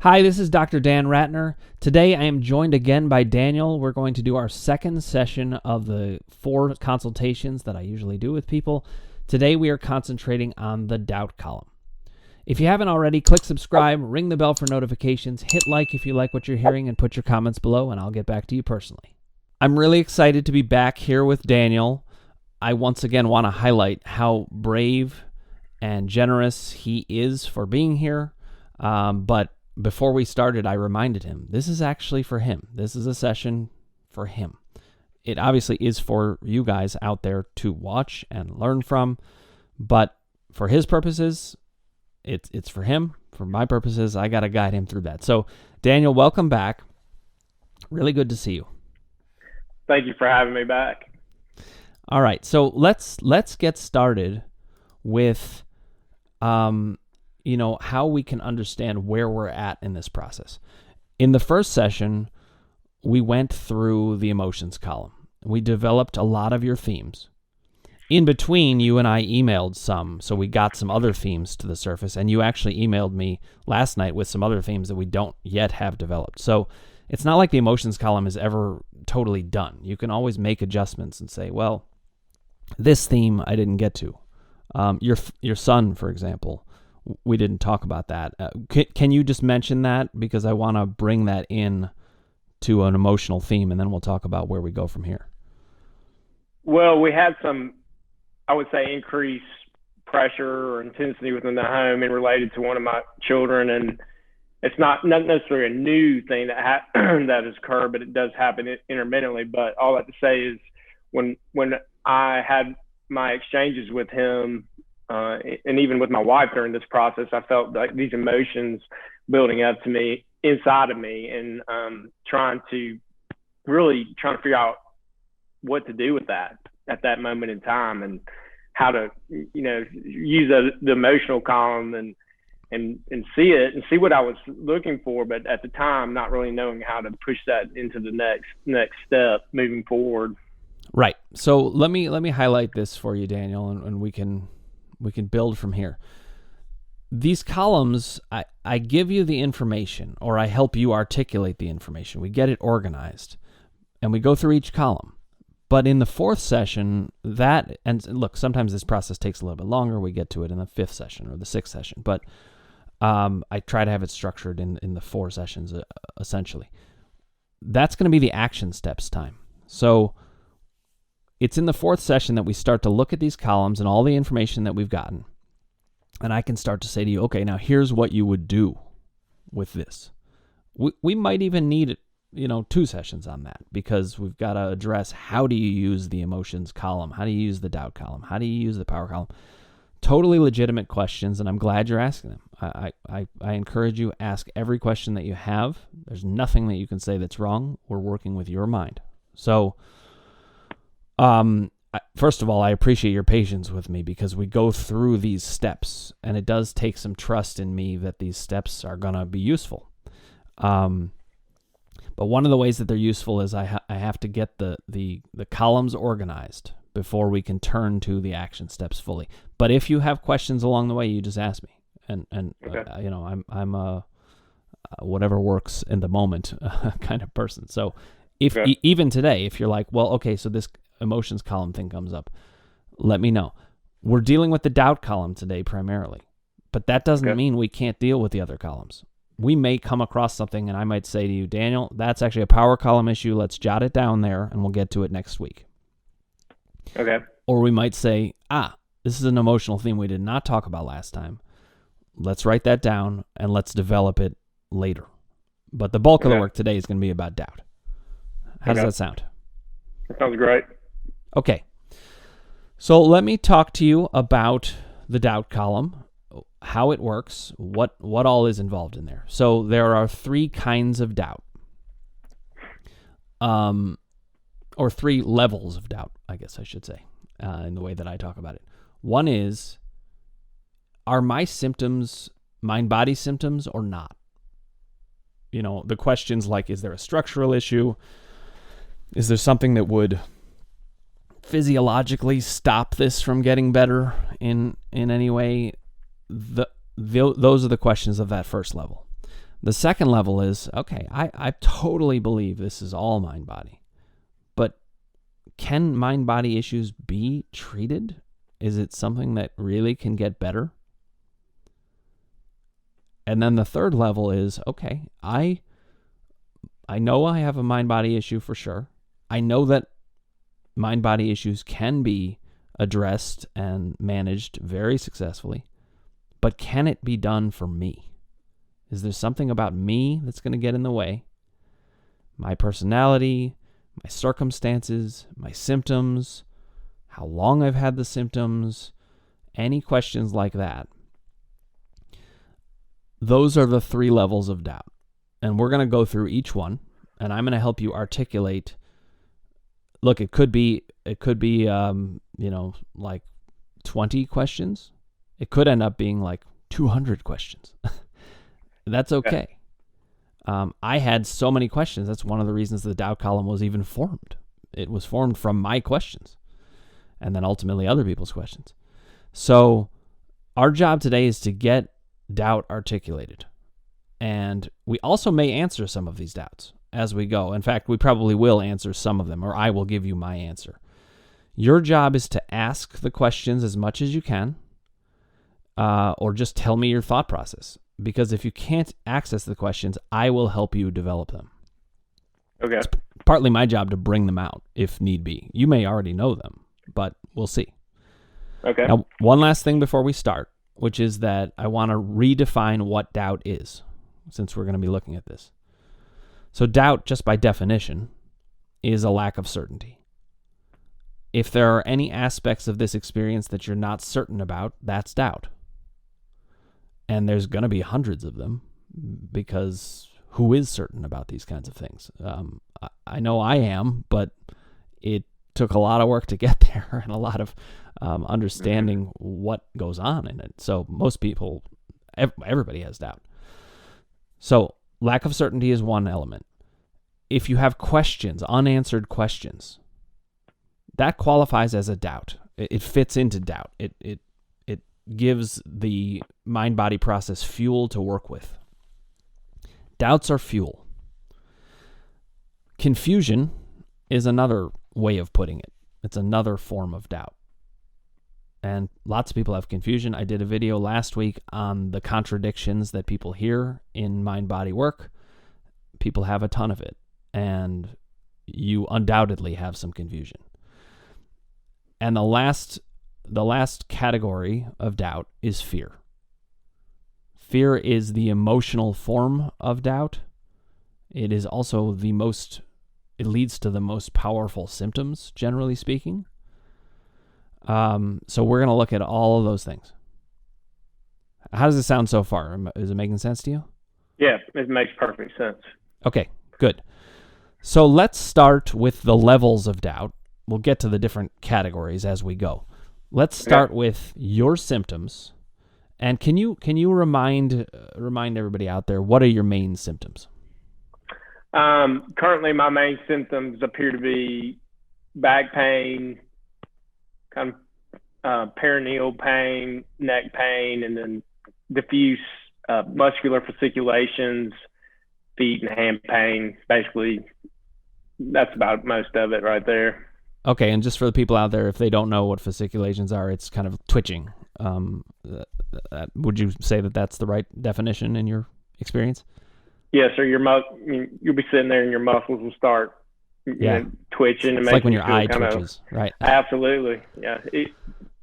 Hi, this is Dr. Dan Ratner. Today I am joined again by Daniel. We're going to do our second session of the 4 consultations that I usually do with people. Today we are concentrating on the doubt column. If you haven't already, click subscribe, ring the bell for notifications, hit like if you like what you're hearing, and put your comments below, and I'll get back to you personally. I'm really excited to be back here with Daniel. I once again want to highlight how brave and generous he is for being here, but before we started, I reminded him, this is actually for him. This is a session for him. It obviously is for you guys out there to watch and learn from, but for his purposes, it's for him. For my purposes, I got to guide him through that. So, Daniel, welcome back. Really good to see you. Thank you for having me back. All right, so let's get started with how we can understand where we're at in this process. In the first session, we went through the emotions column. We developed a lot of your themes. In between, you and I emailed some, so we got some other themes to the surface, and you actually emailed me last night with some other themes that we don't yet have developed. So it's not like the emotions column is ever totally done. You can always make adjustments and say, well, this theme I didn't get to. Your son, for example, we didn't talk about that. Can you just mention that? Because I want to bring that in to an emotional theme, and then we'll talk about where we go from here. Well, we had some, I would say, increased pressure or intensity within the home and related to one of my children. And it's not necessarily a new thing that that has occurred, but it does happen intermittently. But all that to say is when I had my exchanges with him, and even with my wife during this process, I felt like these emotions building up to me inside of me, and trying to figure out what to do with that at that moment in time, and how to use the emotional column and see it and see what I was looking for, but at the time not really knowing how to push that into the next step moving forward. Right. So let me highlight this for you, Daniel, and we can build from here. These columns, I give you the information, or I help you articulate the information. We get it organized, and we go through each column. But in the 4th session, and look, sometimes this process takes a little bit longer. We get to it in the 5th session or the 6th session. But I try to have it structured in the 4 sessions, essentially. That's going to be the action steps time. So it's in the 4th session that we start to look at these columns and all the information that we've gotten. And I can start to say to you, okay, now here's what you would do with this. We might even need 2 sessions on that, because we've got to address, how do you use the emotions column? How do you use the doubt column? How do you use the power column? Totally legitimate questions, and I'm glad you're asking them. I encourage you, ask every question that you have. There's nothing that you can say that's wrong. We're working with your mind. So first of all, I appreciate your patience with me, because we go through these steps, and it does take some trust in me that these steps are going to be useful. But one of the ways that they're useful is I have to get the columns organized before we can turn to the action steps fully. But if you have questions along the way, you just ask me, and okay. I'm a whatever works in the moment kind of person. So if even today, if you're like, well, okay, so this emotions column thing comes up, let me know. We're dealing with the doubt column today primarily, but that doesn't mean we can't deal with the other columns. We may come across something, and I might say to you, Daniel, that's actually a power column issue. Let's jot it down there, and we'll get to it next week. Okay. Or we might say, this is an emotional theme we did not talk about last time. Let's write that down, and let's develop it later. But the bulk of the work today is going to be about doubt. How does that sound? That sounds great. Okay. So let me talk to you about the doubt column, how it works, what all is involved in there. So there are 3 kinds of doubt, or 3 levels of doubt, I guess I should say, in the way that I talk about it. One is, are my symptoms mind-body symptoms or not? The questions like, is there a structural issue? Is there something that would physiologically stop this from getting better in any way? Those are the questions of that first level. The second level is, okay, I totally believe this is all mind-body. But can mind-body issues be treated? Is it something that really can get better? And then the third level is, okay, I know I have a mind-body issue for sure. I know that mind-body issues can be addressed and managed very successfully. But can it be done for me? Is there something about me that's going to get in the way? My personality, my circumstances, my symptoms, how long I've had the symptoms, any questions like that. Those are the 3 levels of doubt. And we're going to go through each one, and I'm going to help you articulate. Look, it could be like 20 questions. It could end up being like 200 questions. That's okay. I had so many questions. That's one of the reasons the doubt column was even formed. It was formed from my questions and then ultimately other people's questions. So our job today is to get doubt articulated. And we also may answer some of these doubts as we go. In fact, we probably will answer some of them, or I will give you my answer. Your job is to ask the questions as much as you can, or just tell me your thought process. Because if you can't access the questions, I will help you develop them. Okay. It's partly my job to bring them out if need be. You may already know them, but we'll see. Okay. Now, one last thing before we start, which is that I want to redefine what doubt is, since we're going to be looking at this. So doubt, just by definition, is a lack of certainty. If there are any aspects of this experience that you're not certain about, that's doubt. And there's going to be hundreds of them, because who is certain about these kinds of things? I know I am, but it took a lot of work to get there and a lot of understanding what goes on in it. So most people, everybody has doubt. So lack of certainty is one element. If you have questions, unanswered questions, that qualifies as a doubt. It fits into doubt. It gives the mind-body process fuel to work with. Doubts are fuel. Confusion is another way of putting it. It's another form of doubt. And lots of people have confusion. I did a video last week on the contradictions that people hear in mind-body work. People have a ton of it. And you undoubtedly have some confusion. And the last category of doubt is fear. Fear is the emotional form of doubt. It is also it leads to the most powerful symptoms, generally speaking. So we're going to look at all of those things. How does it sound so far? Is it making sense to you? Yeah, it makes perfect sense. Okay, good. So let's start with the levels of doubt. We'll get to the different categories as we go. Let's start with your symptoms. And can you remind everybody out there, what are your main symptoms? Currently, my main symptoms appear to be back pain, kind of perineal pain, neck pain, and then diffuse muscular fasciculations, feet and hand pain. Basically, that's about most of it right there. Okay, and just for the people out there, if they don't know what fasciculations are, it's kind of twitching. Would you say that that's the right definition in your experience? Yeah, so you'll be sitting there and your muscles will start twitching. It's like when your eye twitches, right? Absolutely, yeah.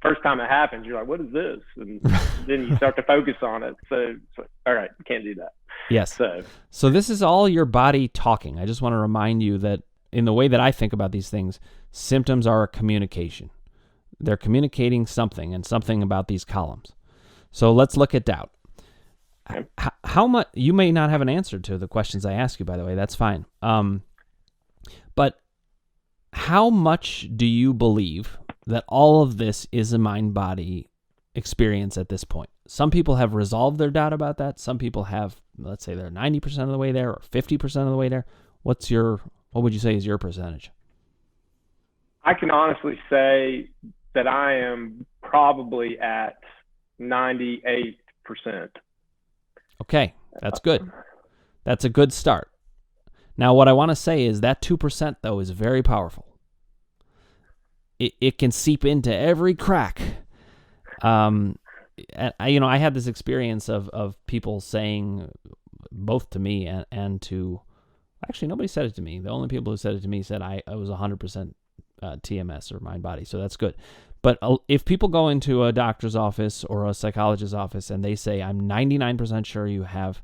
First time it happens, you're like, what is this? And then you start to focus on it. So all right, you can't do that. Yes. So this is all your body talking. I just want to remind you that in the way that I think about these things, symptoms are a communication. They're communicating something and something about these columns. So let's look at doubt. Okay. How much, you may not have an answer to the questions I ask you, by the way, that's fine. But how much do you believe that all of this is a mind-body experience at this point? Some people have resolved their doubt about that. Some people have, let's say they're 90% of the way there or 50% of the way there. What would you say is your percentage? I can honestly say that I am probably at 98%. Okay, that's good. That's a good start. Now, what I want to say is that 2%, though, is very powerful. It can seep into every crack. I had this experience of people saying, both to me and to, actually, nobody said it to me. The only people who said it to me said I was 100% TMS or mind body, so that's good. But if people go into a doctor's office or a psychologist's office and they say, I'm 99% sure you have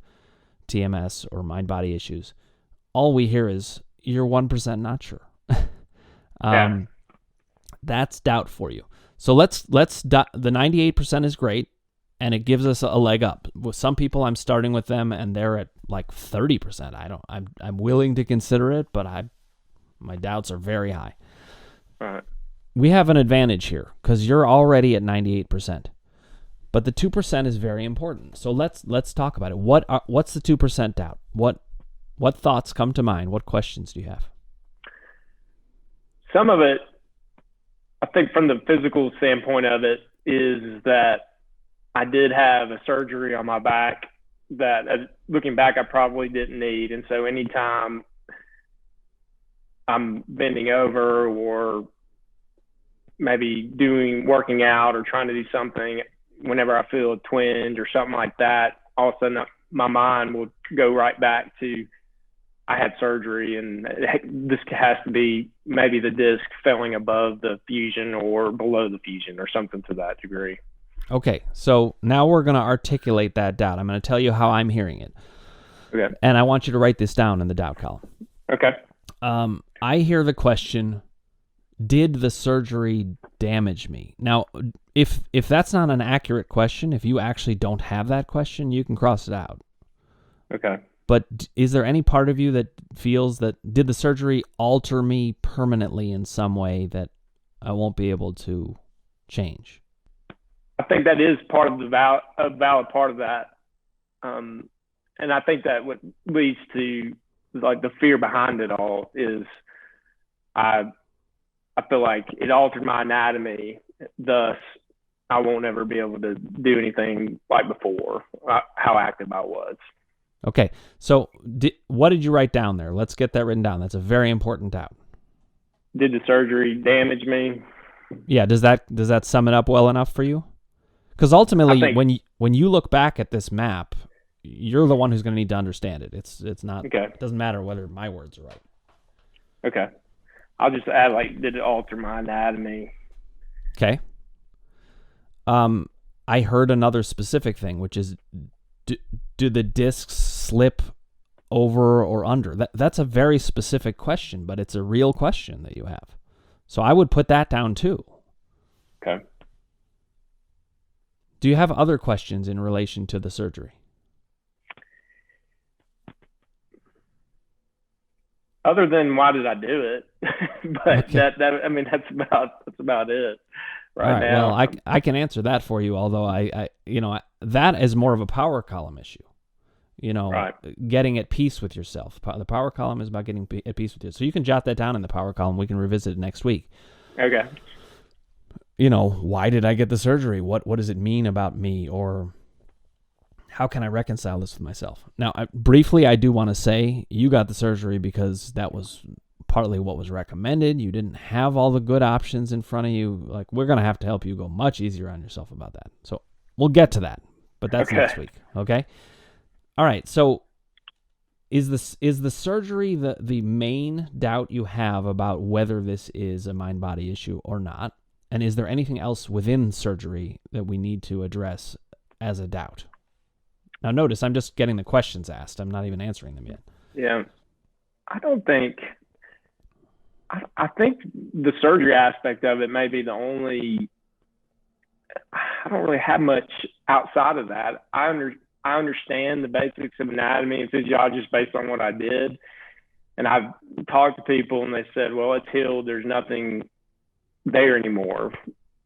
TMS or mind body issues, all we hear is, you're 1% not sure. That's doubt for you. So let's the 98% is great, and it gives us a leg up. With some people, I'm starting with them and they're at like 30%. I'm willing to consider it, but my doubts are very high. All right. We have an advantage here because you're already at 98%, but the 2% is very important. So let's talk about it. What's the 2% doubt? What thoughts come to mind? What questions do you have? Some of it, I think from the physical standpoint of it, is that I did have a surgery on my back that, looking back, I probably didn't need. And so anytime I'm bending over or maybe working out or trying to do something, whenever I feel a twinge or something like that, all of a sudden my mind will go right back to, I had surgery and this has to be maybe the disc falling above the fusion or below the fusion or something to that degree. Okay, so now we're going to articulate that doubt. I'm going to tell you how I'm hearing it. Okay. And I want you to write this down in the doubt column. Okay. I hear the question, did the surgery damage me? Now, if that's not an accurate question, if you actually don't have that question, you can cross it out. Okay. But is there any part of you that feels that, did the surgery alter me permanently in some way that I won't be able to change? I think that is part of a valid part of that. And I think that what leads to like the fear behind it all is I feel like it altered my anatomy. Thus, I won't ever be able to do anything like before, how active I was. Okay, so what did you write down there? Let's get that written down. That's a very important doubt. Did the surgery damage me? Yeah, does that sum it up well enough for you? Because ultimately, when you look back at this map, you're the one who's going to need to understand it. It's not. Okay. It doesn't matter whether my words are right. Okay, I'll just add did it alter my anatomy? Okay. I heard another specific thing, which is, do the discs slip over or under? That's a very specific question, but it's a real question that you have. So I would put that down too. Okay. Do you have other questions in relation to the surgery? Other than why did I do it? But okay. That's about it right now. Well, I can answer that for you, although I that is more of a power column issue. Right. Getting at peace with yourself. The power column is about getting at peace with yourself. So you can jot that down in the power column. We can revisit it next week. Okay. Why did I get the surgery? What does it mean about me? Or how can I reconcile this with myself? Now, briefly, I do want to say you got the surgery because that was partly what was recommended. You didn't have all the good options in front of you. Like, we're going to have to help you go much easier on yourself about that. So we'll get to that, but that's next week. Okay. All right. So is the surgery the main doubt you have about whether this is a mind-body issue or not? And is there anything else within surgery that we need to address as a doubt? Now, notice I'm just getting the questions asked. I'm not even answering them yet. Yeah. I think the surgery aspect of it may be the only, I don't really have much outside of that. I understand the basics of anatomy and physiology just based on what I did. And I've talked to people and they said, well, it's healed. There's nothing there anymore.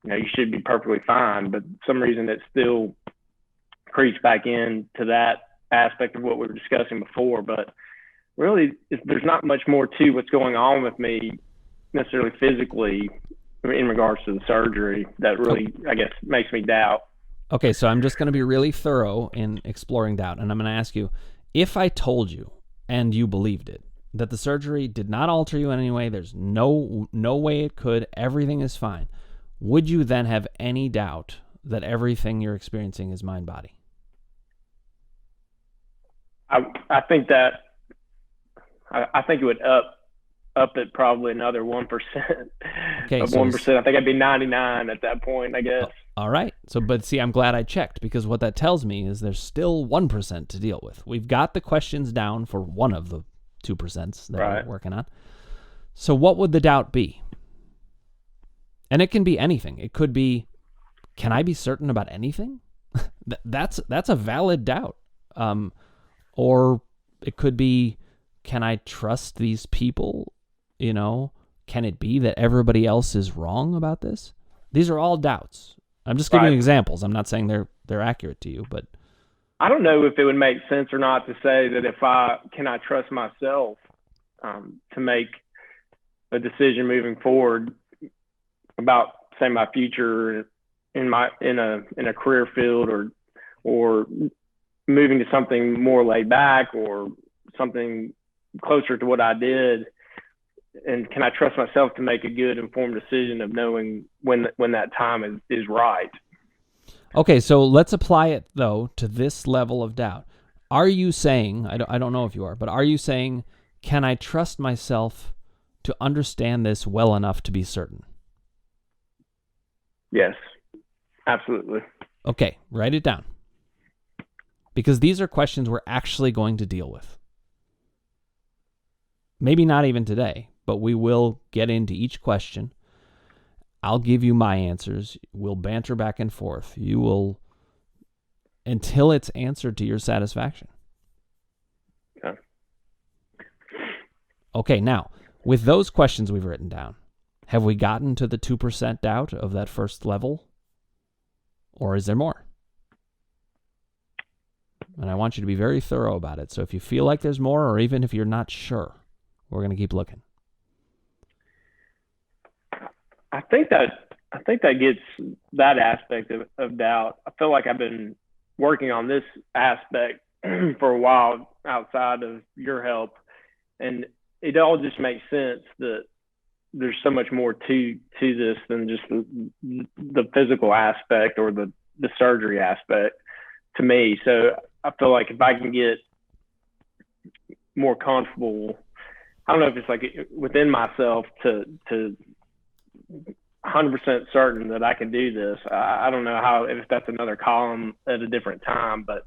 You should be perfectly fine. But for some reason it still creeps back into that aspect of what we were discussing before. But really, there's not much more to what's going on with me necessarily physically in regards to the surgery that really, I guess, makes me doubt. Okay, so I'm just going to be really thorough in exploring doubt. And I'm going to ask you, if I told you and you believed it, that the surgery did not alter you in any way, there's no way it could, everything is fine, would you then have any doubt that everything you're experiencing is mind-body? I think it would up it probably another 1%. Okay, of so 1%. I think I'd be 99 at that point, I guess. All right. So, but see, I'm glad I checked, because what that tells me is there's still 1% to deal with. We've got the questions down for one of the 2% that we're working on. So what would the doubt be? And it can be anything. It could be, can I be certain about anything? That's a valid doubt. Or it could be, can I trust these people? You know, can it be that everybody else is wrong about this? These are all doubts. I'm just giving you examples. I'm not saying they're accurate to you, but I don't know if it would make sense or not to say that can I trust myself to make a decision moving forward about, say, my future in a career field, or moving to something more laid back, or something closer to what I did. And can I trust myself to make a good informed decision of knowing when that time is right? Okay, so let's apply it, though, to this level of doubt. Are you saying, I don't know if you are, but are you saying, can I trust myself to understand this well enough to be certain? Yes, absolutely. Okay, write it down. Because these are questions we're actually going to deal with. Maybe not even today, but we will get into each question. I'll give you my answers. We'll banter back and forth. You will, until it's answered to your satisfaction. Okay. Okay, now, with those questions we've written down, have we gotten to the 2% doubt of that first level? Or is there more? And I want you to be very thorough about it. So if you feel like there's more, or even if you're not sure, we're going to keep looking. I think that gets that aspect of doubt. I feel like I've been working on this aspect for a while outside of your help, and it all just makes sense that there's so much more to this than just the physical aspect or the surgery aspect to me. So I feel like if I can get more comfortable, I don't know if it's like within myself to 100% certain that I can do this. I don't know if that's another column at a different time, but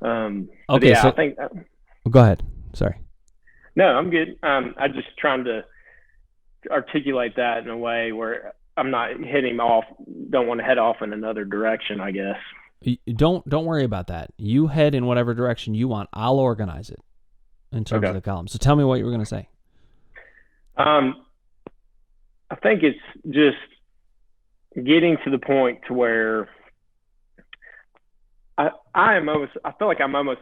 okay. But yeah, so, I think. Go ahead. Sorry. No, I'm good. I'm just trying to articulate that in a way where I'm not hitting off. Don't want to head off in another direction, I guess. Don't worry about that. You head in whatever direction you want. I'll organize it in terms of the column. So tell me what you were going to say. I think it's just getting to the point to where I feel like I'm almost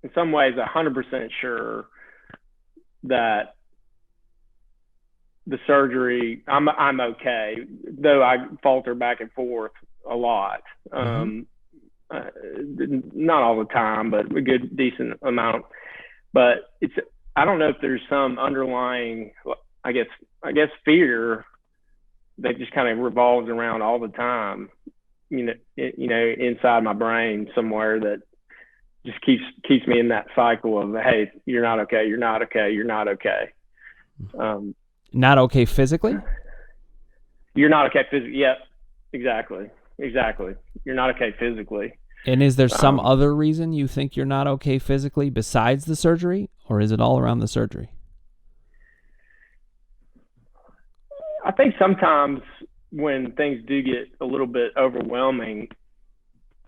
in some ways 100% sure that the surgery, I'm okay, though I falter back and forth a lot. Not all the time, but a good decent amount. But I don't know if there's some underlying, I guess fear that just kind of revolves around all the time, inside my brain somewhere, that just keeps me in that cycle of, hey, you're not okay, you're not okay, you're not okay. Not okay physically? You're not okay physically. Yep, exactly. You're not okay physically. And is there some other reason you think you're not okay physically besides the surgery, or is it all around the surgery? I think sometimes when things do get a little bit overwhelming,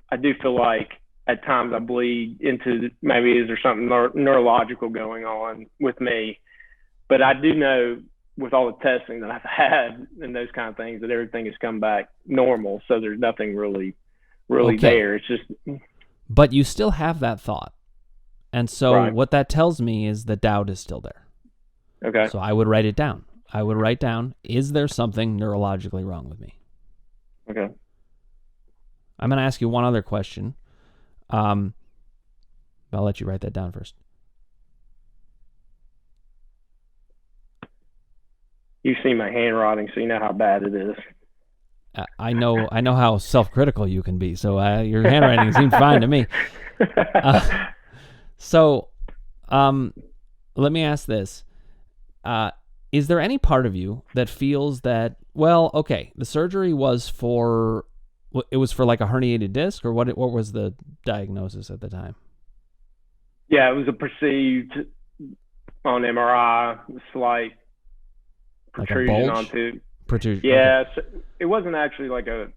I do feel like at times I bleed into, maybe is there something neurological going on with me? But I do know with all the testing that I've had and those kind of things that everything has come back normal. So there's nothing really there. It's just. But you still have that thought. And so what that tells me is the doubt is still there. Okay. So I would write it down. I would write down, is there something neurologically wrong with me? Okay. I'm going to ask you one other question. But I'll let you write that down first. You've seen my handwriting, so you know how bad it is. I know how self-critical you can be, so your handwriting seems fine to me. So, let me ask this. Is there any part of you that feels that, well, okay, the surgery was for like a herniated disc, or what was the diagnosis at the time? Yeah, it was a perceived on MRI, slight Like a protrusion bulge? onto. Protrusion. Yeah, Okay. so it wasn't actually like a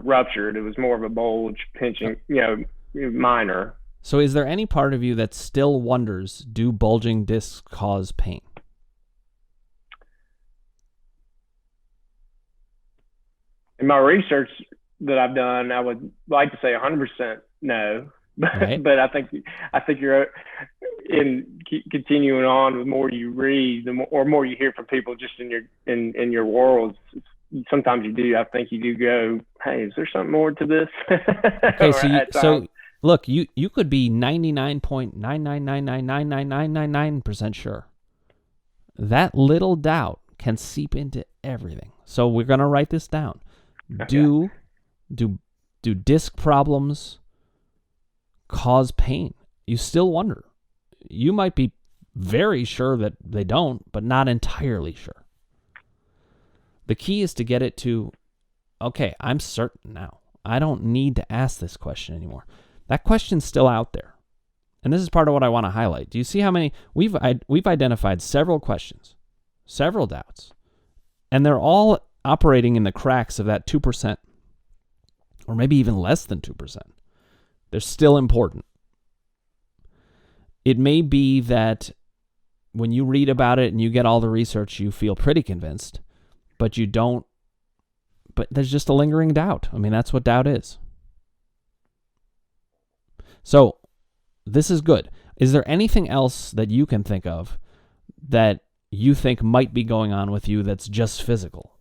ruptured. It was more of a bulge, pinching, minor. So is there any part of you that still wonders, do bulging discs cause pain? In my research that I've done, I would like to say 100% no. Right. But I think you're in continuing on. The more you read, or more you hear from people just in your world, sometimes you do. I think you do go, hey, is there something more to this? Okay, So look, you could be 99.999999999% sure. That little doubt can seep into everything. So we're going to write this down. Okay. Do disc problems cause pain? You still wonder. You might be very sure that they don't, but not entirely sure. The key is to get it to, okay, I'm certain now. I don't need to ask this question anymore. That question's still out there. And this is part of what I want to highlight. Do you see how many we've identified several questions, several doubts, and they're all operating in the cracks of that 2%, or maybe even less than 2%. They're still important. It may be that when you read about it and you get all the research, you feel pretty convinced, but you don't, but there's just a lingering doubt. I mean, that's what doubt is. So this is good. Is there anything else that you can think of that you think might be going on with you that's just physical?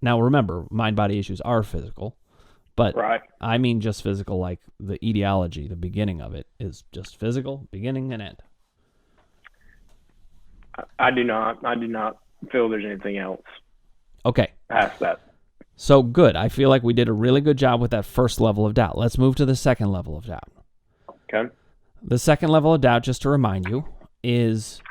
Now, remember, mind-body issues are physical, but right. I mean just physical, like the etiology, the beginning of it is just physical, beginning and end. I do not feel there's anything else. Okay. Past that. So good. I feel like we did a really good job with that first level of doubt. Let's move to the second level of doubt. Okay. The second level of doubt, just to remind you, is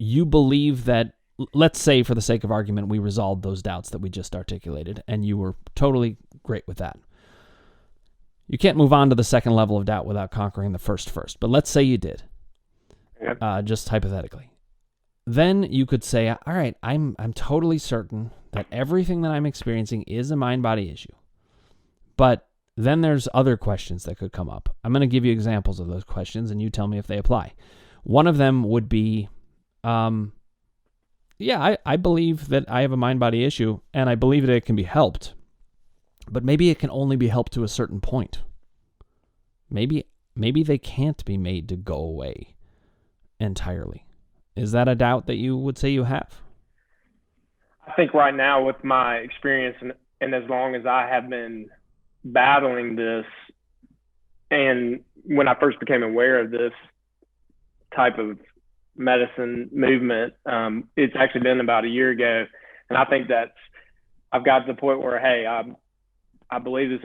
you believe that, let's say for the sake of argument, we resolved those doubts that we just articulated, and you were totally great with that. You can't move on to the second level of doubt without conquering the first, but let's say you did, just hypothetically. Then you could say, all right, I'm totally certain that everything that I'm experiencing is a mind-body issue. But then there's other questions that could come up. I'm going to give you examples of those questions, and you tell me if they apply. One of them would be, I believe that I have a mind-body issue, and I believe that it can be helped. But maybe it can only be helped to a certain point. Maybe they can't be made to go away entirely. Is that a doubt that you would say you have? I think right now, with my experience and as long as I have been battling this, and when I first became aware of this type of medicine movement, it's actually been about a year ago, and I think I've got to the point where, hey, I believe this,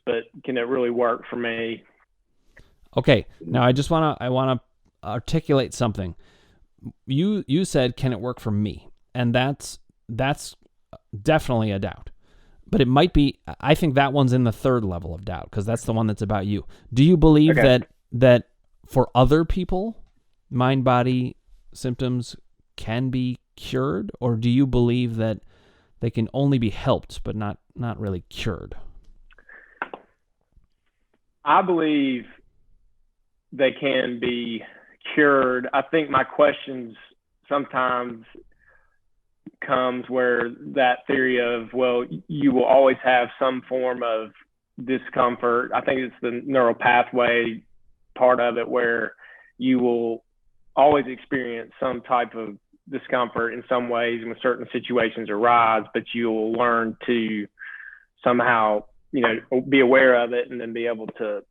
but can it really work for me? Okay, now I want to articulate something. You said, can it work for me? And that's definitely a doubt. But it might be, I think that one's in the third level of doubt, because that's the one that's about you. Do you believe that for other people, mind-body symptoms can be cured? Or do you believe that they can only be helped, but not really cured? I believe they can be cured. I think my questions sometimes comes where that theory of, well, you will always have some form of discomfort. I think it's the neural pathway part of it, where you will always experience some type of discomfort in some ways when certain situations arise, but you'll learn to somehow be aware of it and then be able to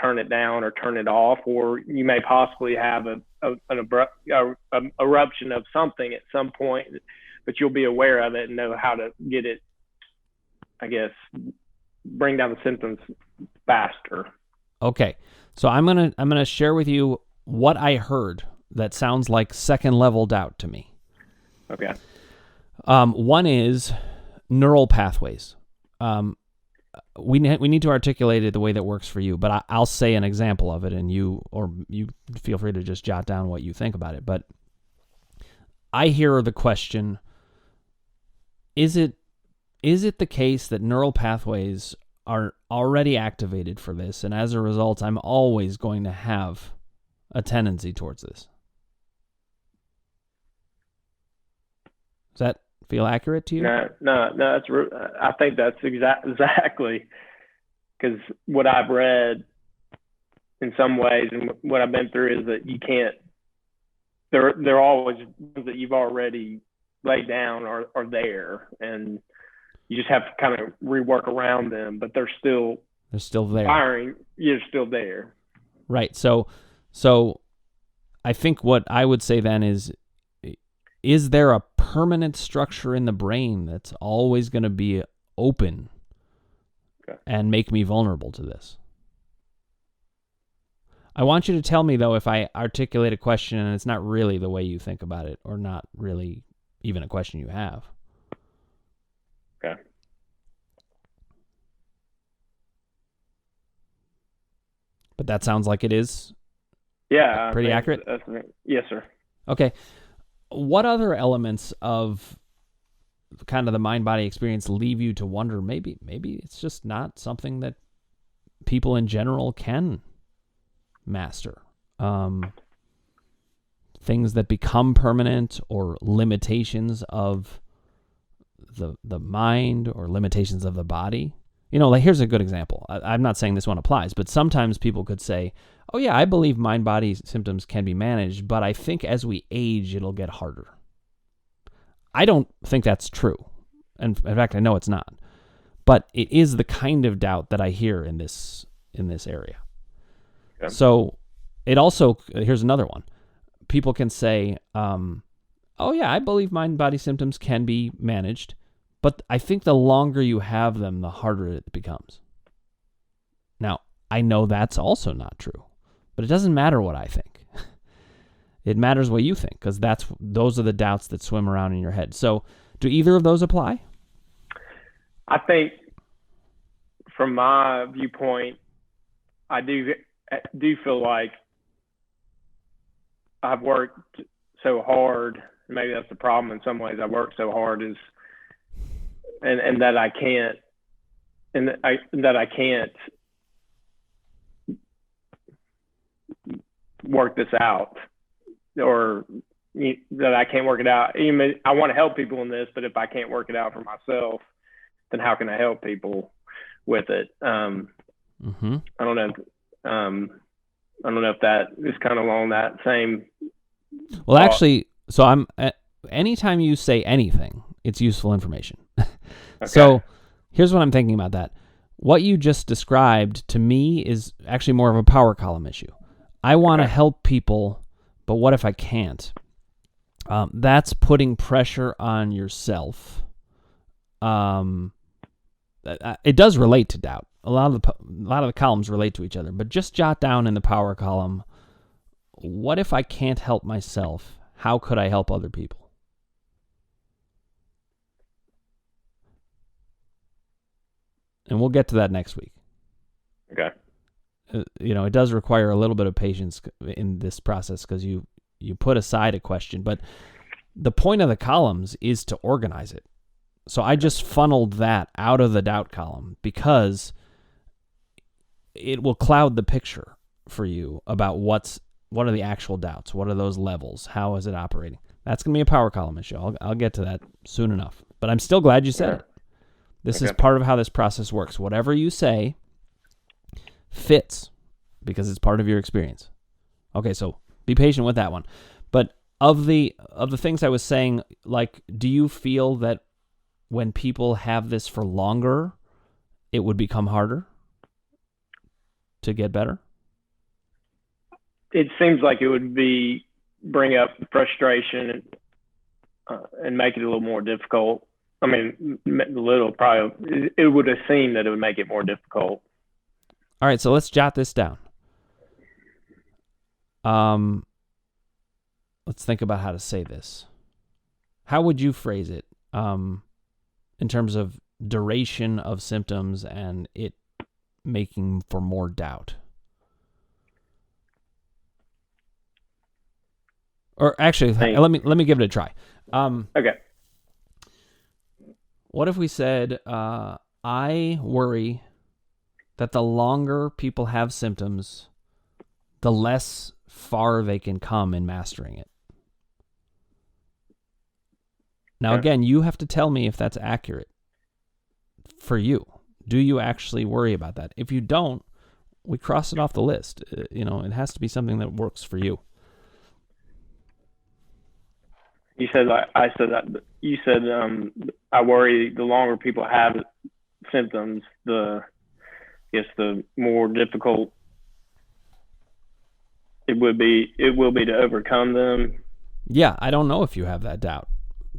turn it down or turn it off, or you may possibly have an eruption of something at some point, but you'll be aware of it and know how to get it, I guess, bring down the symptoms faster. Okay. So I'm going to share with you what I heard that sounds like second level doubt to me. Okay. One is neural pathways. We need to articulate it the way that works for you, but I'll say an example of it, and you feel free to just jot down what you think about it. But I hear the question: Is it the case that neural pathways are already activated for this, and as a result, I'm always going to have a tendency towards this? Does that feel accurate to you? No, that's I think that's exactly, because what I've read in some ways and what I've been through is that you can't. They're always ones that you've already laid down are there, and you just have to kind of rework around them, but they're still there. Firing, you're still there. Right. So I think what I would say then is there a permanent structure in the brain that's always going to be open and make me vulnerable to this? I want you to tell me, though, if I articulate a question and it's not really the way you think about it, or not really even a question you have. Okay. But that sounds like it is. Yeah. Pretty accurate? Yes, sir. Okay. What other elements of kind of the mind-body experience leave you to wonder maybe it's just not something that people in general can master? Things that become permanent, or limitations of the mind, or limitations of the body. Like, here's a good example. I'm not saying this one applies, but sometimes people could say, oh yeah, I believe mind-body symptoms can be managed, but I think as we age, it'll get harder. I don't think that's true. And in fact, I know it's not. But it is the kind of doubt that I hear in this area. Okay. So it also, here's another one. People can say, oh yeah, I believe mind-body symptoms can be managed, but I think the longer you have them, the harder it becomes. Now, I know that's also not true, but it doesn't matter what I think. It matters what you think, because those are the doubts that swim around in your head. So, do either of those apply? I think, from my viewpoint, I do feel like I've worked so hard. Maybe that's the problem in some ways. I work so hard and that I can't, that I can't work this out, or that I can't work it out. Even I want to help people in this, but if I can't work it out for myself, then how can I help people with it? I don't know. I don't know if that is kind of along that same. Well, actually, so anytime you say anything, it's useful information. Okay. So here's what I'm thinking about that. What you just described to me is actually more of a power column issue. I want to help people, but what if I can't? That's putting pressure on yourself. It does relate to doubt. A lot of the columns relate to each other, but just jot down in the power column, what if I can't help myself? How could I help other people? And we'll get to that next week. Okay. It does require a little bit of patience in this process, because you put aside a question, but the point of the columns is to organize it. So I just funneled that out of the doubt column because it will cloud the picture for you about what are the actual doubts, what are those levels, how is it operating. That's going to be a power column issue. I'll get to that soon enough. But I'm still glad you said it. This is part of how this process works. Whatever you say fits because it's part of your experience. Okay, so be patient with that one. But of the things I was saying, like, do you feel that when people have this for longer, it would become harder to get better? It seems like it would bring up frustration and make it a little more difficult. I mean, it would have seemed that it would make it more difficult. All right, so let's jot this down. Let's think about how to say this. How would you phrase it in terms of duration of symptoms and it making for more doubt? Or actually, let me give it a try. Okay. What if we said, I worry that the longer people have symptoms, the less far they can come in mastering it. Now, again, you have to tell me if that's accurate for you. Do you actually worry about that? If you don't, we cross it off the list. It has to be something that works for you. You said I said that. You said I worry the longer people have symptoms, the more difficult it will be to overcome them. Yeah, I don't know if you have that doubt.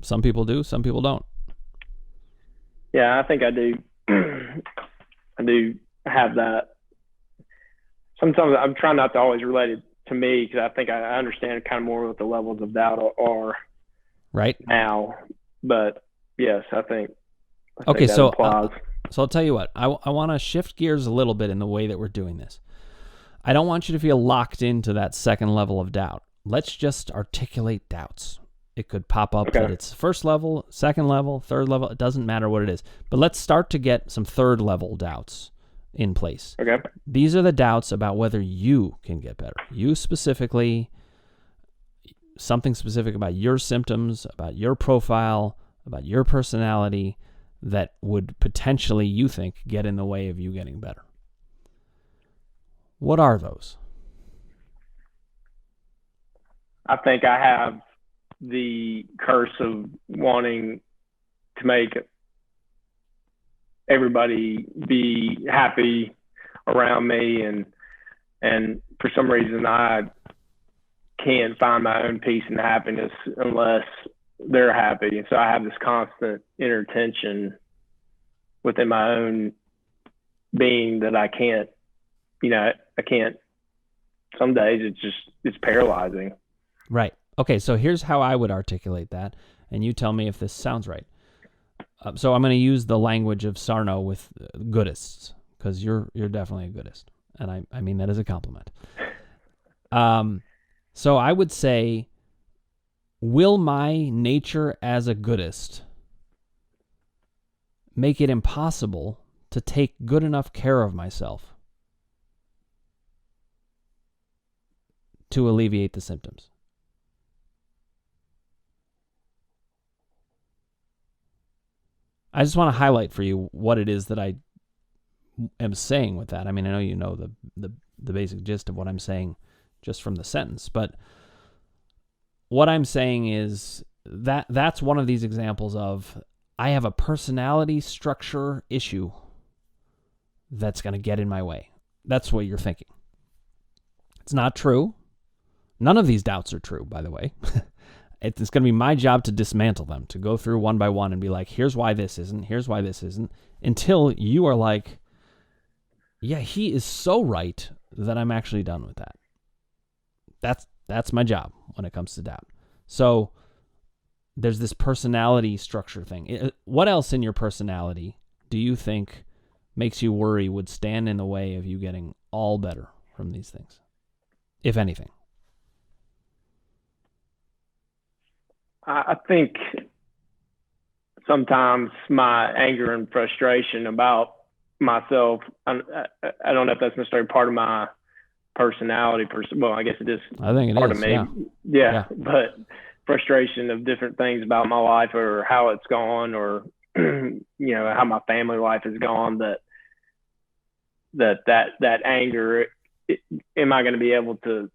Some people do, some people don't. Yeah, I think I do. I do have that. Sometimes I'm trying not to always relate it to me because I think I understand kind of more what the levels of doubt are right now. But yes, I think okay, that so applies. So I'll tell you what, I want to shift gears a little bit in the way that we're doing this. I don't want you to feel locked into that second level of doubt. Let's just articulate doubts. It could pop up that it's first level, second level, third level. It doesn't matter what it is. But let's start to get some third level doubts in place. Okay. These are the doubts about whether you can get better. You specifically, something specific about your symptoms, about your profile, about your personality that would potentially, you think, get in the way of you getting better. What are those? I think I have the curse of wanting to make everybody be happy around me, and for some reason I can't find my own peace and happiness unless they're happy. And so I have this constant inner tension within my own being that I can't, some days it's paralyzing. Right. Okay, so here's how I would articulate that, and you tell me if this sounds right. So I'm going to use the language of Sarno with goodists, because you're definitely a goodist, and I mean that as a compliment. So I would say, will my nature as a goodist make it impossible to take good enough care of myself to alleviate the symptoms? I just want to highlight for you what it is that I am saying with that. I mean, I know you know the basic gist of what I'm saying just from the sentence, but what I'm saying is that's one of these examples of I have a personality structure issue that's going to get in my way. That's what you're thinking. It's not true. None of these doubts are true, by the way. It's going to be my job to dismantle them, to go through one by one and be like, here's why this isn't, until you are like, yeah, he is so right that I'm actually done with that. That's my job when it comes to doubt. So there's this personality structure thing. What else in your personality do you think makes you worry would stand in the way of you getting all better from these things, if anything? I think sometimes my anger and frustration about myself, I don't know if that's necessarily part of my personality. Well, I guess it is. I think it part is, of me. Yeah, but frustration of different things about my life or how it's gone, or how my family life has gone. That anger. Am I going to be able to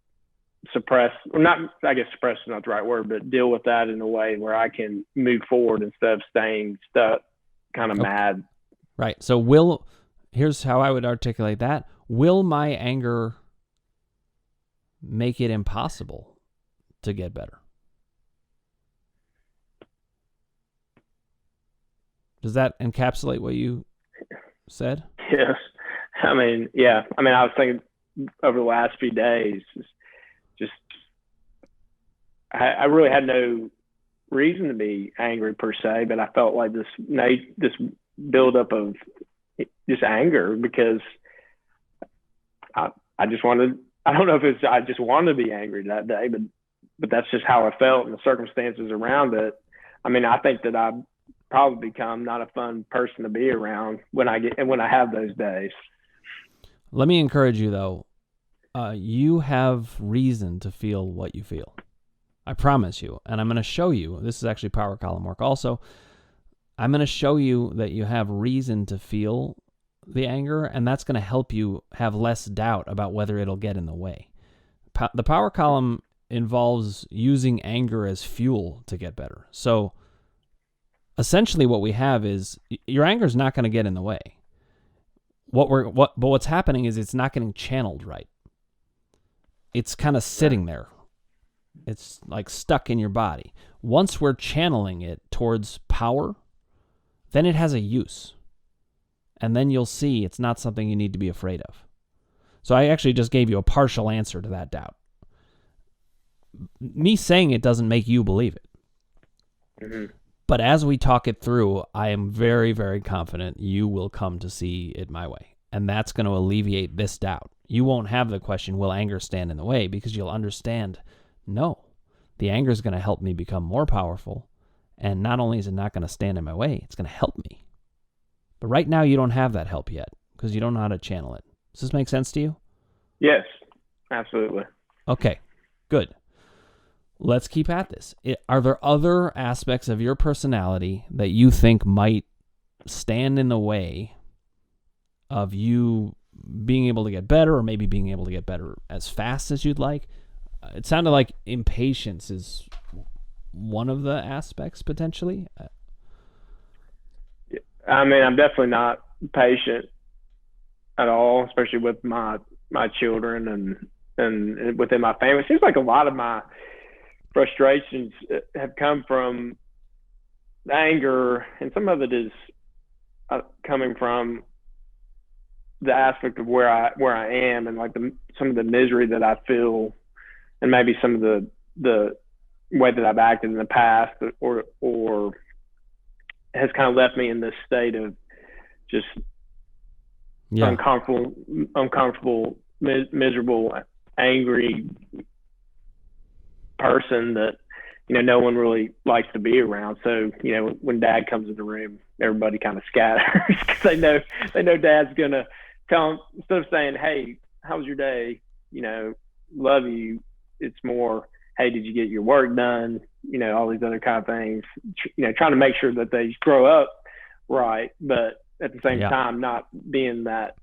suppress, or not? I guess suppress is not the right word, but deal with that in a way where I can move forward instead of staying stuck, kind of mad. Right. So will here's how I would articulate that. Will my anger make it impossible to get better? Does that encapsulate what you said? Yes. I mean, yeah. I mean, I was thinking over the last few days, just I really had no reason to be angry per se, but I felt like this buildup of just anger because I just wanted. I don't know if it's I just wanted to be angry that day, but that's just how I felt and the circumstances around it. I mean, I think that I've probably become not a fun person to be around when I have those days. Let me encourage you though. You have reason to feel what you feel. I promise you. And I'm going to show you. This is actually power column work. Also, I'm going to show you that you have reason to feel the anger, and that's going to help you have less doubt about whether it'll get in the way. The power column involves using anger as fuel to get better. So essentially what we have is your anger is not going to get in the way. But what's happening is it's not getting channeled right. It's kind of sitting there. It's like stuck in your body. Once we're channeling it towards power, then it has a use. And then you'll see it's not something you need to be afraid of. So I actually just gave you a partial answer to that doubt. Me saying it doesn't make you believe it. Mm-hmm. But as we talk it through, I am very, very confident you will come to see it my way. And that's going to alleviate this doubt. You won't have the question, will anger stand in the way? Because you'll understand, no, the anger is going to help me become more powerful. And not only is it not going to stand in my way, it's going to help me. But right now, you don't have that help yet because you don't know how to channel it. Does this make sense to you? Yes, absolutely. Okay, good. Let's keep at this. Are there other aspects of your personality that you think might stand in the way of you being able to get better, or maybe being able to get better as fast as you'd like? It sounded like impatience is one of the aspects potentially. I mean, I'm definitely not patient at all, especially with my children and within my family. It seems like a lot of my frustrations have come from anger, and some of it is coming from the aspect of where I am and like some of the misery that I feel, and maybe some of the way that I've acted in the past, or has kind of left me in this state of just uncomfortable, miserable, angry person that, no one really likes to be around. So, when Dad comes in the room, everybody kind of scatters because they know Dad's going to tell them, instead of saying, hey, how was your day? Love you. It's more, hey, did you get your work done? All these other kind of things, trying to make sure that they grow up right, but at the same time, not being that,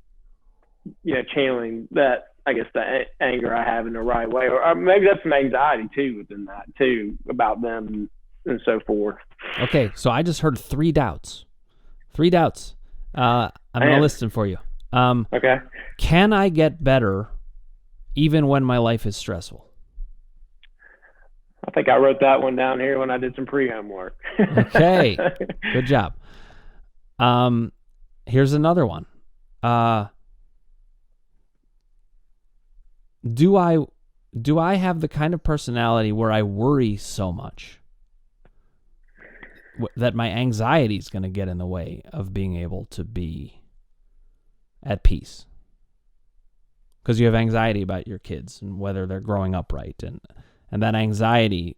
channeling that, I guess, the anger I have in the right way, or maybe that's some anxiety too within that too about them and so forth. Okay. So I just heard three doubts. I'm going to list them for you. Okay. Can I get better even when my life is stressful? I think I wrote that one down here when I did some pre-homework. Okay. Good job. Here's another one. Do I have the kind of personality where I worry so much that my anxiety is going to get in the way of being able to be at peace? Because you have anxiety about your kids and whether they're growing up right, and that anxiety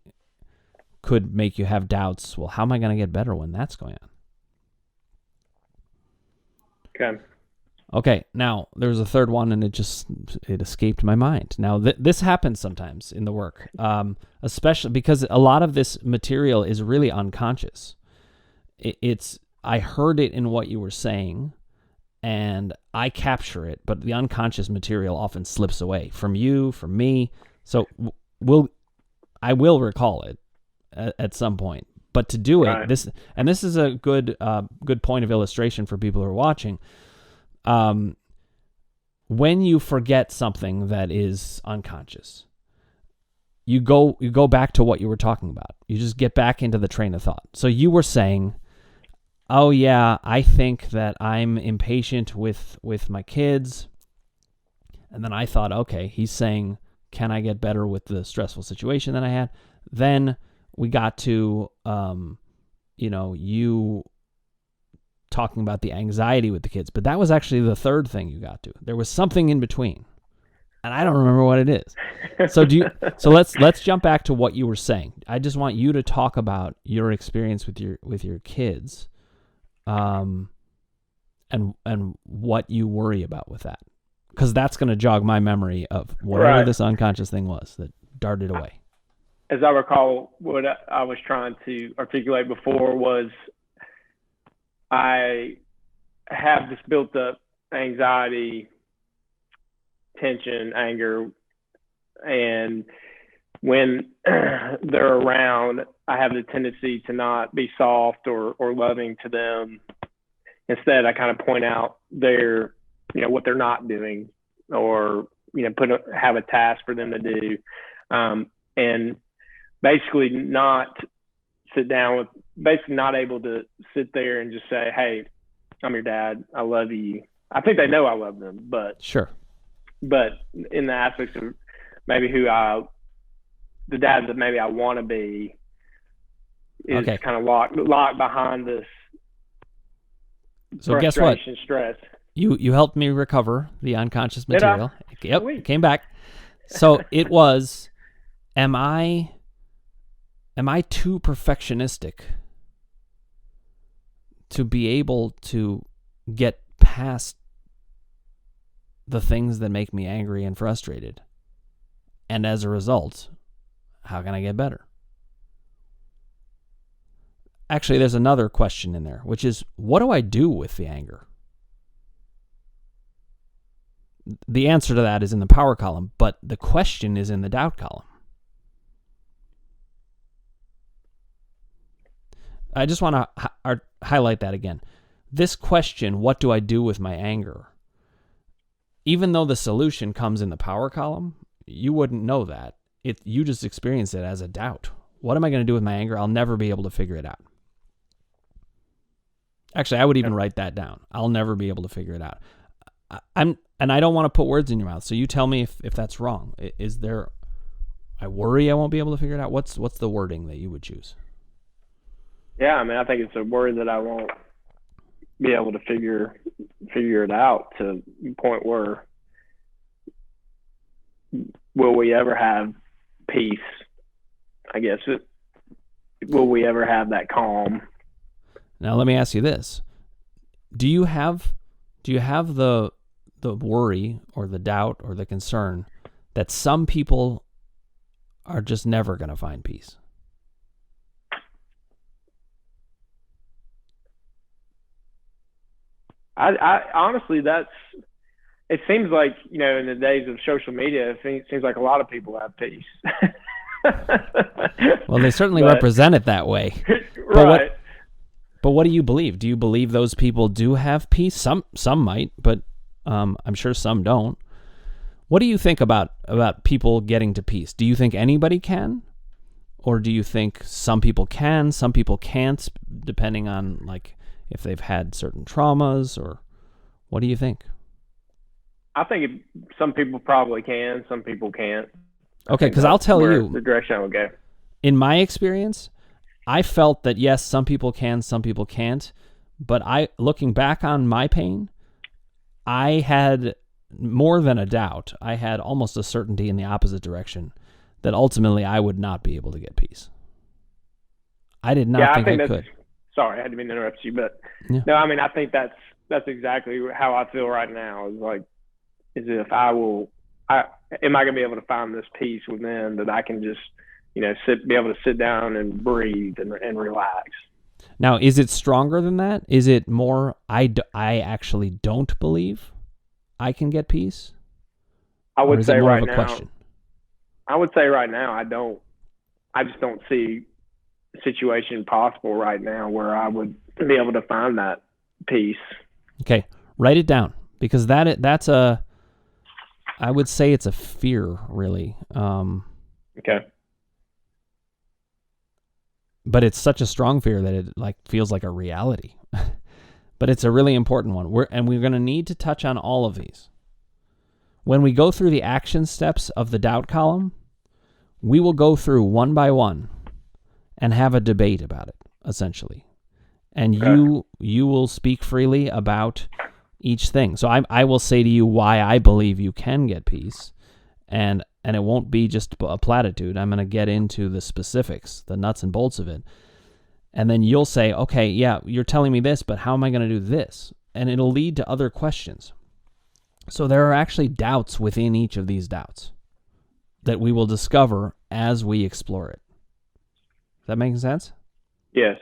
could make you have doubts. Well, how am I going to get better when that's going on? Okay. Now, there's a third one, and it escaped my mind. Now, this happens sometimes in the work, especially because a lot of this material is really unconscious. I heard it in what you were saying, and I capture it, but the unconscious material often slips away from you, from me. So I will recall it at some point. But to do it, this is a good point of illustration for people who are watching. When you forget something that is unconscious, you go back to what you were talking about. You just get back into the train of thought. So you were saying, oh yeah, I think that I'm impatient with my kids. And then I thought, okay, he's saying, can I get better with the stressful situation that I had? Then we got to, you talking about the anxiety with the kids. But that was actually the third thing you got to. There was something in between, and I don't remember what it is. So let's jump back to what you were saying. I just want you to talk about your experience with your kids, and what you worry about with that, because that's going to jog my memory of whatever this unconscious thing was that darted away. As I recall, what I was trying to articulate before was I have this built up anxiety, tension, anger, and when they're around, I have the tendency to not be soft or loving to them. Instead, I kind of point out what they're not doing, or have a task for them to do, and basically not able to sit there and just say, hey, I'm your dad, I love you. I think they know I love them, but sure. But in the aspects of maybe the dad that maybe I want to be, is kind of locked behind this. So guess what? Stress. You helped me recover the unconscious material. Yep, Sweet. Came back. So it was, am I too perfectionistic to be able to get past the things that make me angry and frustrated? And as a result, how can I get better? Actually, there's another question in there, which is, what do I do with the anger? The answer to that is in the power column, but the question is in the doubt column. I just want to highlight that again. This question, what do I do with my anger? Even though the solution comes in the power column, you wouldn't know that. You just experience it as a doubt. What am I going to do with my anger? I'll never be able to figure it out. Actually, I would even write that down. I'll never be able to figure it out. And I don't want to put words in your mouth, so you tell me if that's wrong. Is there, I worry I won't be able to figure it out? What's the wording that you would choose? Yeah, I mean, I think it's a word that I won't be able to figure it out to the point where, will we ever have peace? I guess will we ever have that calm? Now let me ask you this: Do you have the worry or the doubt or the concern that some people are just never going to find peace? I honestly, it seems like, in the days of social media, it seems like a lot of people have peace. Well, they certainly represent it that way. Right. But what do you believe? Do you believe those people do have peace? Some might, but I'm sure some don't. What do you think about people getting to peace? Do you think anybody can? Or do you think some people can, some people can't, depending on if they've had certain traumas, or what do you think? I think some people probably can, some people can't. Okay, because I'll tell you the direction I would go. In my experience, I felt that yes, some people can, some people can't. But looking back on my pain, I had more than a doubt. I had almost a certainty in the opposite direction that ultimately I would not be able to get peace. I did not think I could. Sorry, I had to interrupt you, but yeah. No, I mean, I think that's exactly how I feel right now. Is if am I going to be able to find this peace within that I can just, be able to sit down and breathe and relax. Now, is it stronger than that? Is it more, I actually don't believe I can get peace? I would say right now, question? I would say right now, I just don't see a situation possible right now where I would be able to find that peace. Okay, write it down, because I would say it's a fear, really. Okay. But it's such a strong fear that it like feels like a reality. But it's a really important one. We're going to need to touch on all of these. When we go through the action steps of the doubt column, we will go through one by one and have a debate about it, essentially. And you will speak freely about each thing. So I will say to you why I believe you can get peace, and it won't be just a platitude. I'm going to get into the specifics, the nuts and bolts of it. And then you'll say, okay, yeah, you're telling me this, but how am I going to do this? And it'll lead to other questions. So there are actually doubts within each of these doubts that we will discover as we explore it. Is that making sense? Yes.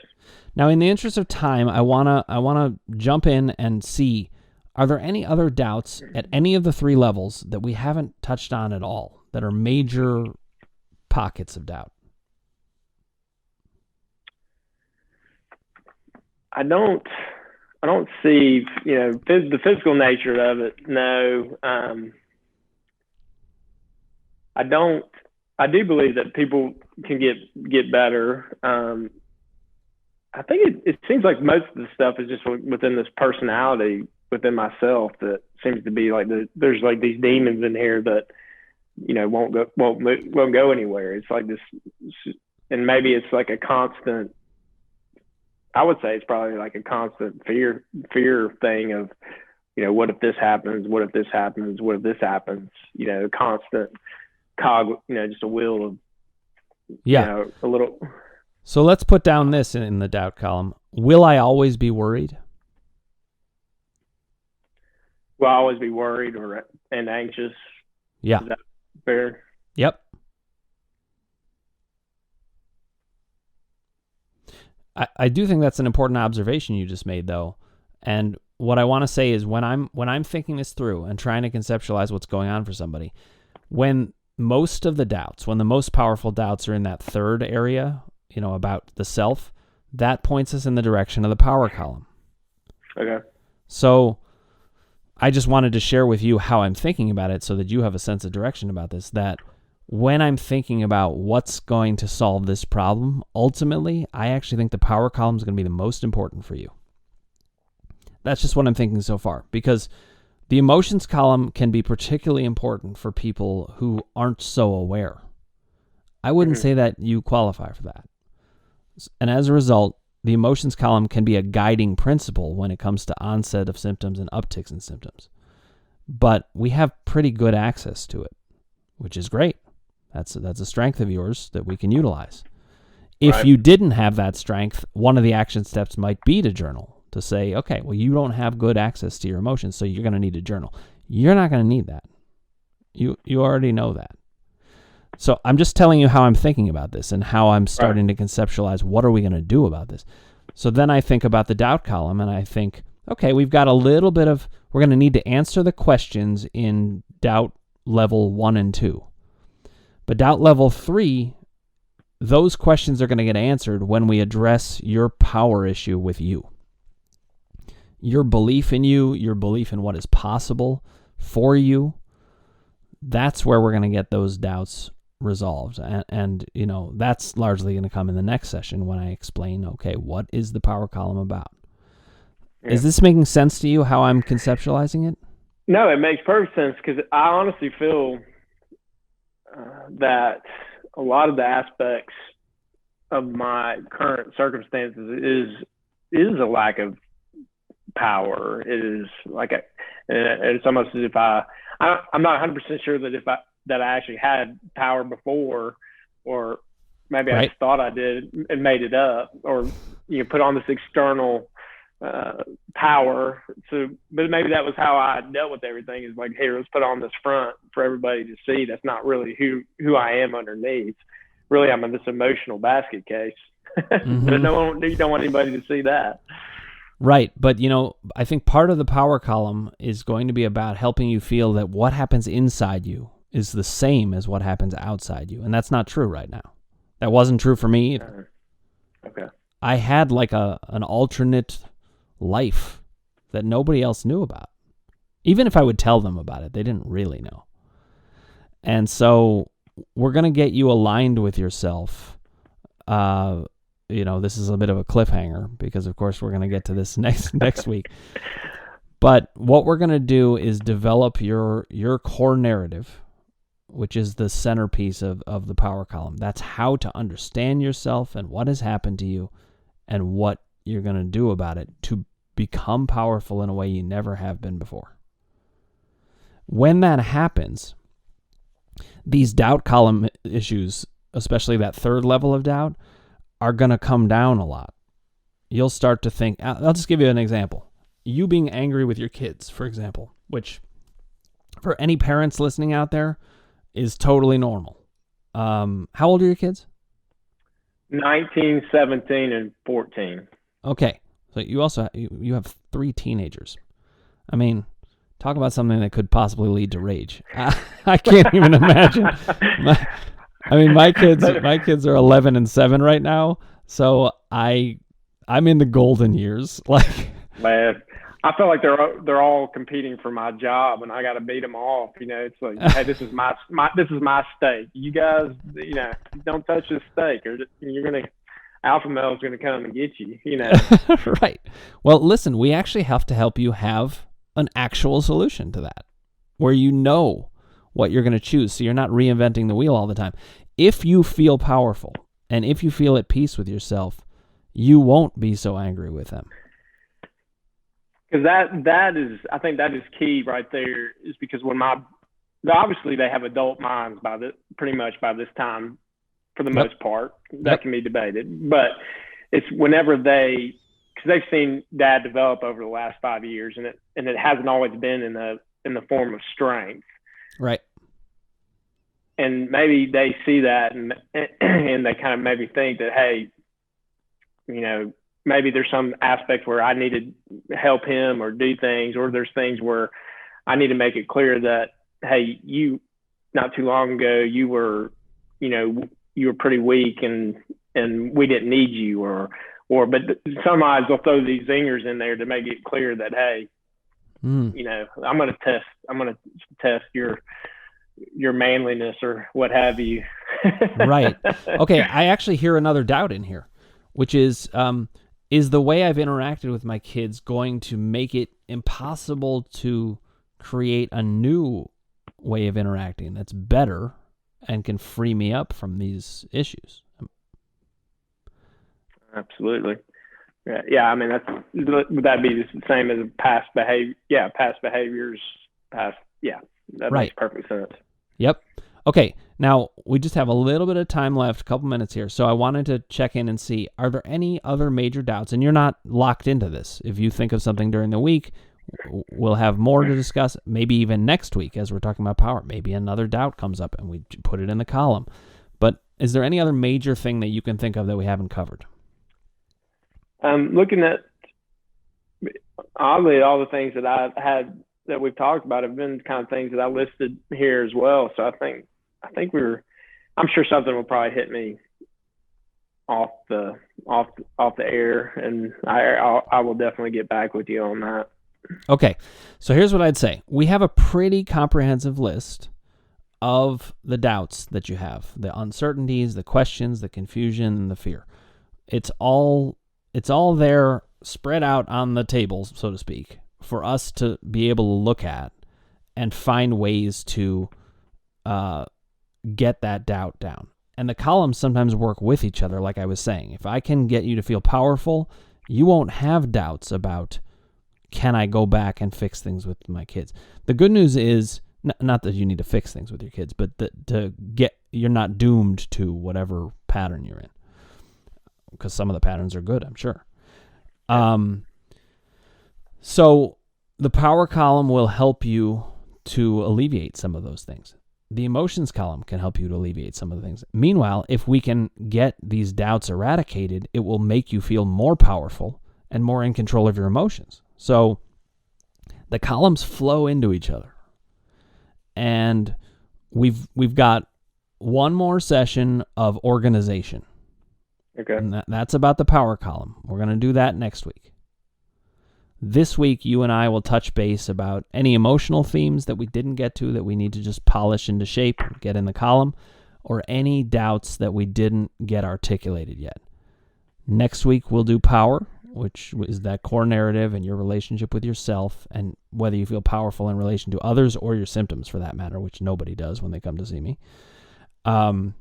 Now, in the interest of time, I wanna jump in and see, are there any other doubts at any of the 3 levels that we haven't touched on at all that are major pockets of doubt? I don't see, the physical nature of it. No. I do believe that people can get better. I think it seems like most of the stuff is just within this personality within myself that seems to be like there's like these demons in here that won't go anywhere. It's like this, and maybe it's like a constant. I would say it's probably like a constant fear thing of, what if this happens? What if this happens? What if this happens? Constant cog, just a wheel of, a little. So let's put down this in the doubt column. Will I always be worried? Will I always be worried and anxious? Yeah. Is that fair? Yep. I do think that's an important observation you just made, though. And what I want to say is when I'm thinking this through and trying to conceptualize what's going on for somebody, when most of the doubts, when the most powerful doubts are in that third area, about the self, that points us in the direction of the power column. Okay. So I just wanted to share with you how I'm thinking about it so that you have a sense of direction about this, that when I'm thinking about what's going to solve this problem, ultimately, I actually think the power column is going to be the most important for you. That's just what I'm thinking so far, because the emotions column can be particularly important for people who aren't so aware. I wouldn't say that you qualify for that. And as a result, the emotions column can be a guiding principle when it comes to onset of symptoms and upticks in symptoms. But we have pretty good access to it, which is great. That's a strength of yours that we can utilize. If you didn't have that strength, one of the action steps might be to journal, to say, okay, well, you don't have good access to your emotions, so you're going to need to journal. You're not going to need that. You already know that. So I'm just telling you how I'm thinking about this and how I'm starting to conceptualize what are we going to do about this. So then I think about the doubt column and I think, okay, we've got a little bit of, we're going to need to answer the questions in doubt level 1 and 2. But doubt level 3, those questions are going to get answered when we address your power issue with you. Your belief in you, your belief in what is possible for you, that's where we're going to get those doubts resolved. And that's largely going to come in the next session when I explain, okay, what is the power column about? Yeah. Is this making sense to you, how I'm conceptualizing it? No, it makes perfect sense, because I honestly feel that a lot of the aspects of my current circumstances is a lack of power. It is like it's almost as if I'm not 100% sure that I actually had power before, or maybe I just thought I did and made it up, or put on this external power. So, but maybe that was how I dealt with everything. Is like, hey, let's put on this front for everybody to see. That's not really who I am underneath. Really, I'm in this emotional basket case. Mm-hmm. But you don't want anybody to see that. Right. But, I think part of the power column is going to be about helping you feel that what happens inside you is the same as what happens outside you. And that's not true right now. That wasn't true for me. Okay. I had like an alternate life that nobody else knew about. Even if I would tell them about it, they didn't really know. And so we're going to get you aligned with yourself. This is a bit of a cliffhanger because, of course, we're going to get to this next week. But what we're going to do is develop your core narrative, which is the centerpiece of the power column. That's how to understand yourself and what has happened to you and what you're going to do about it to become powerful in a way you never have been before. When that happens, these doubt column issues, especially that third level of doubt, are going to come down a lot. You'll start to think, I'll just give you an example. You being angry with your kids, for example, which for any parents listening out there is totally normal. How old are your kids? 19, 17, and 14. Okay. So you have 3 teenagers. I mean, talk about something that could possibly lead to rage. I can't even imagine. My kids are 11 and 7 right now, so I'm in the golden years. Like, man, I feel like they're all competing for my job, and I got to beat them off. It's like, hey, this is my steak. You guys, don't touch this steak, or alpha male is gonna come and get you. Right. Well, listen, we actually have to help you have an actual solution to that, where you know what you're going to choose, so you're not reinventing the wheel all the time. If you feel powerful and if you feel at peace with yourself, you won't be so angry with them. Because I think that is key right there, is because obviously they have adult minds pretty much by this time, for the most part. That can be debated, but it's whenever because they've seen Dad develop over the last 5 years, and it hasn't always been in the form of strength. Right. And maybe they see that and they kind of maybe think that, hey, maybe there's some aspect where I need to help him or do things, or there's things where I need to make it clear that, hey, you, not too long ago, you were pretty weak and we didn't need you, but sometimes they'll throw these zingers in there to make it clear that, hey, I'm going to test your manliness or what have you. Right. Okay. I actually hear another doubt in here, which is the way I've interacted with my kids going to make it impossible to create a new way of interacting that's better and can free me up from these issues? Absolutely. Yeah. I mean, would that be the same as past behavior? Yeah. Past behaviors, yeah. That right. Makes perfect sense. Yep. Okay. Now we just have a little bit of time left, a couple minutes here. So I wanted to check in and see, are there any other major doubts? And you're not locked into this. If you think of something during the week, we'll have more to discuss. Maybe even next week, as we're talking about power, maybe another doubt comes up and we put it in the column. But is there any other major thing that you can think of that we haven't covered? Looking at, oddly, all the things that I've had that we've talked about have been kind of things that I listed here as well. So I think I'm sure something will probably hit me off the air, and I will definitely get back with you on that. Okay. So here's what I'd say. We have a pretty comprehensive list of the doubts that you have, the uncertainties, the questions, the confusion, and the fear. It's all there spread out on the table, so to speak, for us to be able to look at and find ways to get that doubt down. And the columns sometimes work with each other, like I was saying. If I can get you to feel powerful, you won't have doubts about, can I go back and fix things with my kids? The good news is, not that you need to fix things with your kids, but you're not doomed to whatever pattern you're in. Because some of the patterns are good, I'm sure. So the power column will help you to alleviate some of those things. The emotions column can help you to alleviate some of the things. Meanwhile, if we can get these doubts eradicated, it will make you feel more powerful and more in control of your emotions. So the columns flow into each other. And we've got one more session of organization. Okay. And that's about the power column. We're going to do that next week. This week, you and I will touch base about any emotional themes that we didn't get to that we need to just polish into shape, get in the column, or any doubts that we didn't get articulated yet. Next week, we'll do power, which is that core narrative and your relationship with yourself and whether you feel powerful in relation to others or your symptoms for that matter, which nobody does when they come to see me. And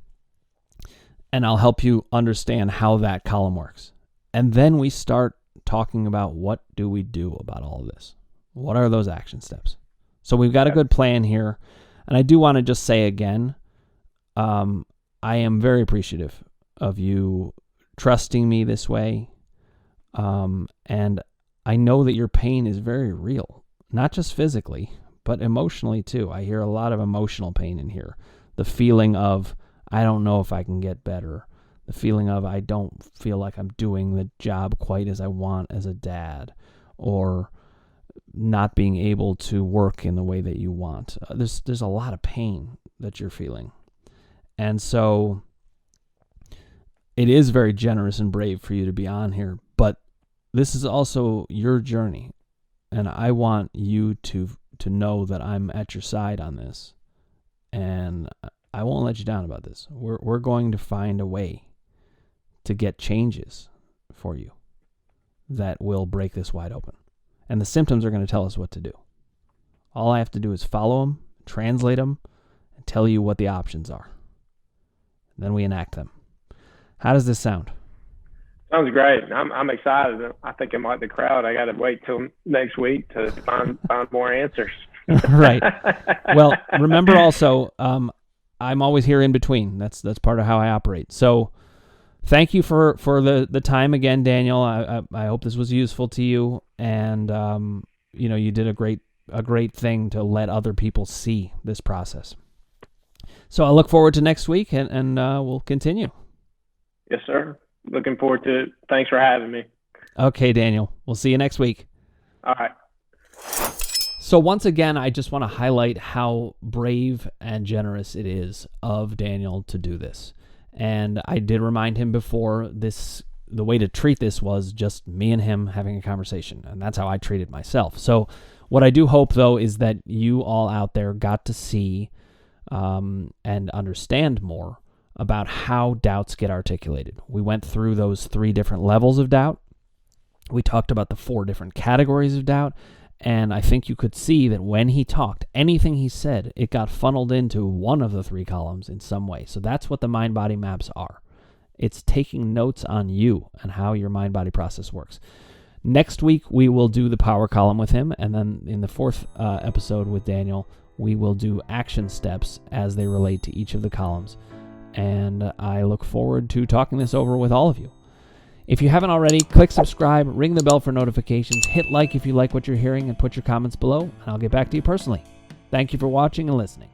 I'll help you understand how that column works. And then we start talking about what do we do about all of this? What are those action steps? So we've got a good plan here. And I do want to just say again, I am very appreciative of you trusting me this way. And I know that your pain is very real, not just physically, but emotionally too. I hear a lot of emotional pain in here. The feeling of, I don't know if I can get better. The feeling of, I don't feel like I'm doing the job quite as I want as a dad, or not being able to work in the way that you want. There's a lot of pain that you're feeling. And so it is very generous and brave for you to be on here, but this is also your journey. And I want you to know that I'm at your side on this. And I won't let you down about this. We're going to find a way to get changes for you that will break this wide open. And the symptoms are going to tell us what to do. All I have to do is follow them, translate them, and tell you what the options are. Then we enact them. How does this sound? Sounds great. I'm excited. I think I'm like the crowd. I got to wait till next week to find more answers. Right. Well, remember also, I'm always here in between. That's part of how I operate. So thank you for the time again, Daniel. I hope this was useful to you. And, you did a great thing to let other people see this process. So I look forward to next week and we'll continue. Yes, sir. Looking forward to it. Thanks for having me. Okay, Daniel. We'll see you next week. All right. So once again, I just want to highlight how brave and generous it is of Daniel to do this. And I did remind him before the way to treat this was just me and him having a conversation. And that's how I treated myself. So what I do hope, though, is that you all out there got to see and understand more about how doubts get articulated. We went through those 3 different levels of doubt. We talked about the 4 different categories of doubt. And I think you could see that when he talked, anything he said, it got funneled into one of the 3 columns in some way. So that's what the mind-body maps are. It's taking notes on you and how your mind-body process works. Next week, we will do the power column with him. And then in the 4th episode with Daniel, we will do action steps as they relate to each of the columns. And I look forward to talking this over with all of you. If you haven't already, click subscribe, ring the bell for notifications, hit like if you like what you're hearing, and put your comments below, and I'll get back to you personally. Thank you for watching and listening.